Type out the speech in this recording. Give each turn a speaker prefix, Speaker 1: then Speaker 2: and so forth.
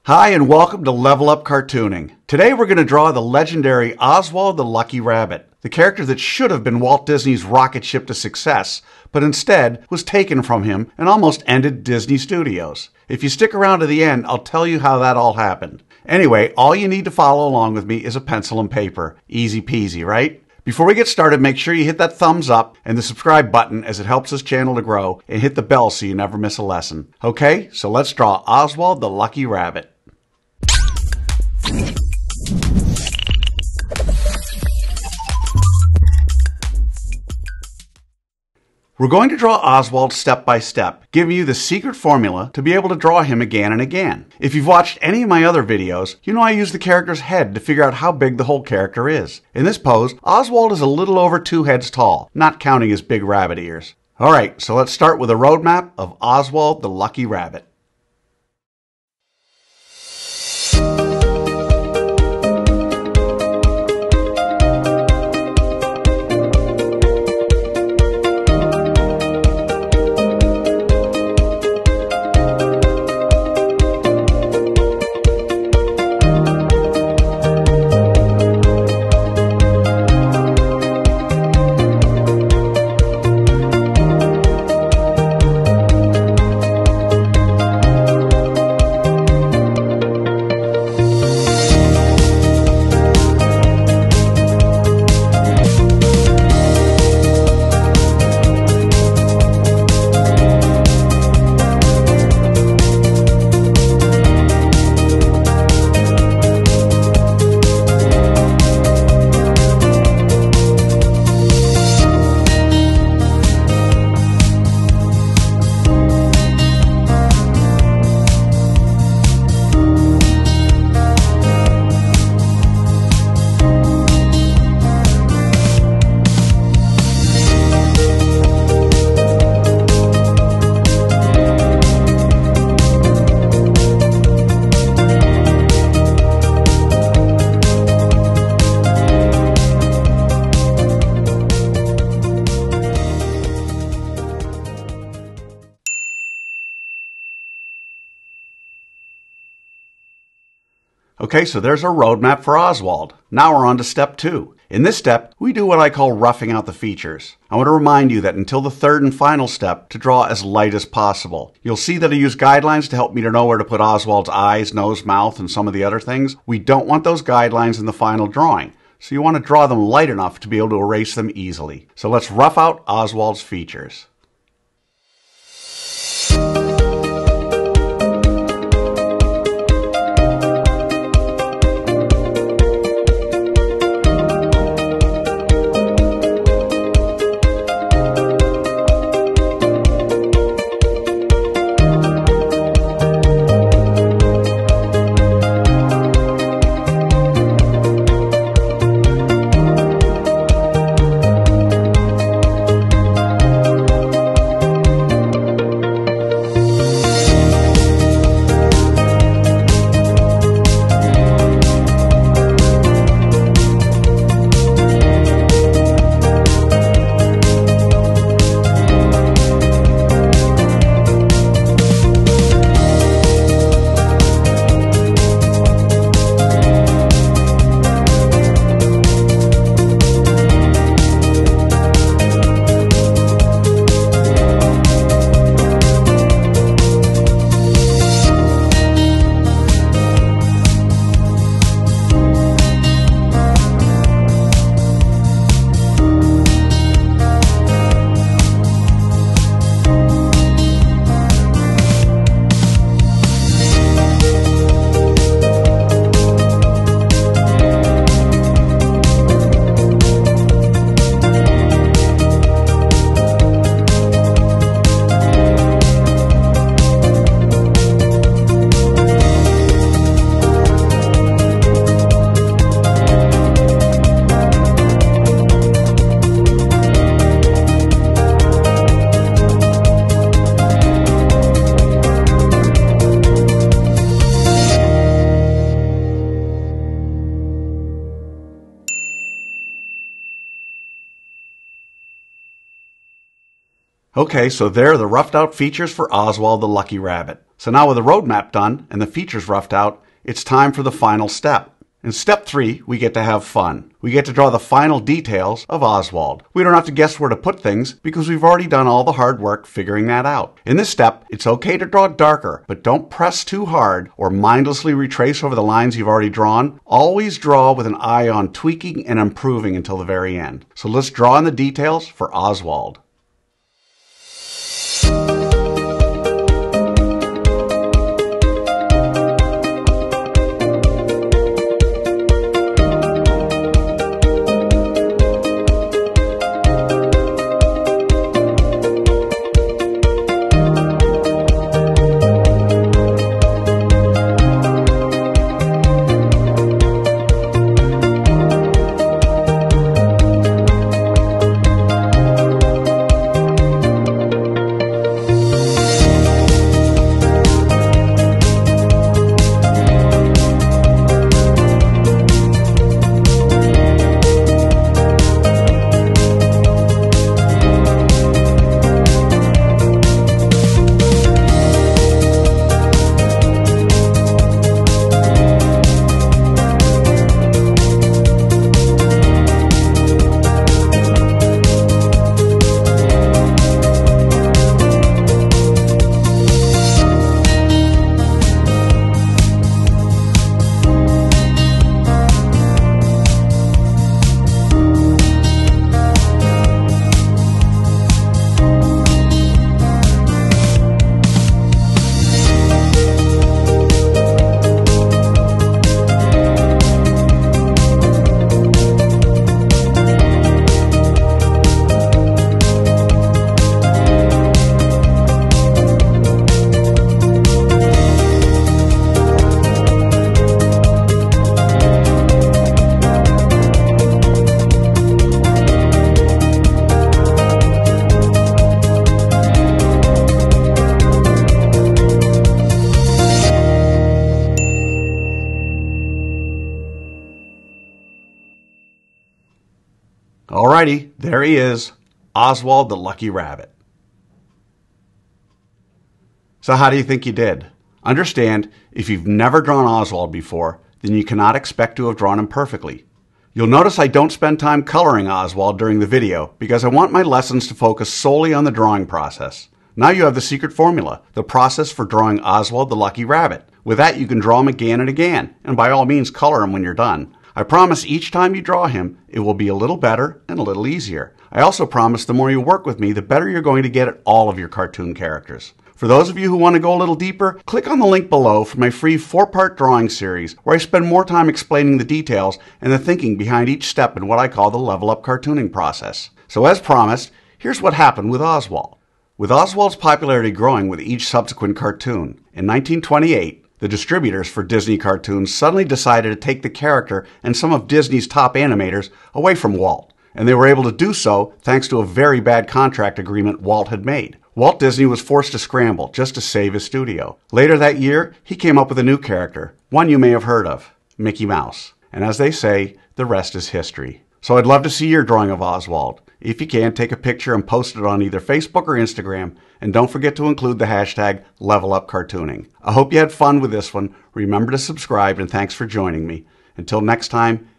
Speaker 1: Hi and welcome to Level Up Cartooning. Today we're going to draw the legendary Oswald the Lucky Rabbit, the character that should have been Walt Disney's rocket ship to success, but instead was taken from him and almost ended Disney Studios. If you stick around to the end, I'll tell you how that all happened. Anyway, all you need to follow along with me is a pencil and paper. Easy peasy, right? Before we get started, make sure you hit that thumbs up and the subscribe button as it helps this channel to grow, and hit the bell so you never miss a lesson. Okay, so let's draw Oswald the Lucky Rabbit. We're going to draw Oswald step by step, giving you the secret formula to be able to draw him again and again. If you've watched any of my other videos, you know I use the character's head to figure out how big the whole character is. In this pose, Oswald is a little over 2 heads tall, not counting his big rabbit ears. Alright, so let's start with a roadmap of Oswald the Lucky Rabbit. Okay, so there's our roadmap for Oswald. Now we're on to step 2. In this step, we do what I call roughing out the features. I want to remind you that until the third and final step, to draw as light as possible. You'll see that I use guidelines to help me to know where to put Oswald's eyes, nose, mouth, and some of the other things. We don't want those guidelines in the final drawing, so you want to draw them light enough to be able to erase them easily. So let's rough out Oswald's features. Okay, so there are the roughed out features for Oswald the Lucky Rabbit. So now with the roadmap done and the features roughed out, it's time for the final step. In step 3, we get to have fun. We get to draw the final details of Oswald. We don't have to guess where to put things because we've already done all the hard work figuring that out. In this step, it's okay to draw darker, but don't press too hard or mindlessly retrace over the lines you've already drawn. Always draw with an eye on tweaking and improving until the very end. So let's draw in the details for Oswald. Alrighty, there he is, Oswald the Lucky Rabbit. So how do you think you did? Understand, if you've never drawn Oswald before, then you cannot expect to have drawn him perfectly. You'll notice I don't spend time coloring Oswald during the video because I want my lessons to focus solely on the drawing process. Now you have the secret formula, the process for drawing Oswald the Lucky Rabbit. With that you can draw him again and again, and by all means color him when you're done. I promise each time you draw him, it will be a little better and a little easier. I also promise the more you work with me, the better you're going to get at all of your cartoon characters. For those of you who want to go a little deeper, click on the link below for my free 4-part drawing series where I spend more time explaining the details and the thinking behind each step in what I call the level up cartooning process. So as promised, here's what happened with Oswald. With Oswald's popularity growing with each subsequent cartoon, in 1928, the distributors for Disney cartoons suddenly decided to take the character and some of Disney's top animators away from Walt, and they were able to do so thanks to a very bad contract agreement Walt had made. Walt Disney was forced to scramble just to save his studio. Later that year, he came up with a new character, one you may have heard of, Mickey Mouse. And as they say, the rest is history. So I'd love to see your drawing of Oswald. If you can, take a picture and post it on either Facebook or Instagram, and don't forget to include the hashtag #LevelUpCartooning. I hope you had fun with this one. Remember to subscribe, and thanks for joining me. Until next time,